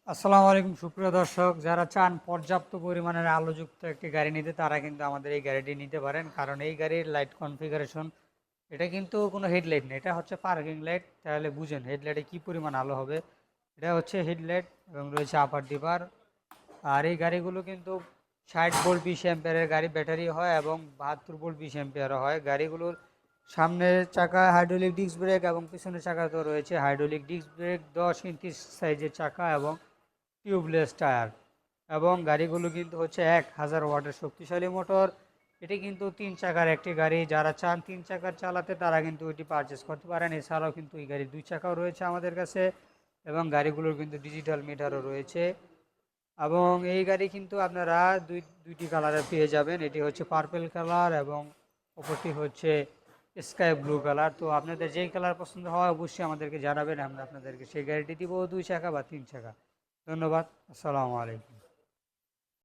আসসালামু আলাইকুম সুপ্রিয় দর্শক, যারা চান পর্যাপ্ত পরিমাণের আলোযুক্ত একটি গাড়ি নিতে তারা কিন্তু আমাদের এই গাড়িটি নিতে পারেন। কারণ এই গাড়ির লাইট কনফিগারেশন, এটা কিন্তু কোনো হেডলাইট না, এটা হচ্ছে পার্কিং লাইট। তাহলে বুঝেন হেডলাইটে কি পরিমাণ আলো হবে। এটা হচ্ছে হেডলাইট এবং রয়েছে আপার ডিপার। আর এই গাড়িগুলো কিন্তু 60 ভোল্ট 20 অ্যাম্পিয়ারের গাড়ি ব্যাটারি হয় এবং 72 ভোল্ট 20 অ্যাম্পিয়ারও হয়। গাড়িগুলোর সামনের চাকা হাইড্রোলিক ডিস্ক ব্রেক এবং পিছনের চাকাতেও রয়েছে হাইড্রোলিক ডিস্ক ব্রেক, 10 ইঞ্চি সাইজের চাকা এবং টিউবলেস টায়ার। এবং গাড়িগুলো কিন্তু হচ্ছে 1000 ওয়াটের শক্তিশালী মোটর। এটি কিন্তু 3 চাকার একটি গাড়ি। যারা চান 3 চাকার চালাতে তারা কিন্তু এটি পারচেস করতে পারেন। এছাড়াও কিন্তু এই গাড়ির 2 চাকাও রয়েছে আমাদের কাছে এবং গাড়িগুলোর কিন্তু ডিজিটাল মিটারও রয়েছে। এবং এই গাড়ি কিন্তু আপনারা দুইটি কালারে পেয়ে যাবেন। এটি হচ্ছে পার্পেল কালার এবং অপরটি হচ্ছে স্কাই ব্লু কালার। তো আপনাদের যেই কালার পছন্দ হয় অবশ্যই আমাদেরকে জানাবেন, আমরা আপনাদেরকে সেই গাড়িটি দিব, 2 চাকা বা 3 চাকা। ধন্যবাদ। আসসালামু আলাইকুম।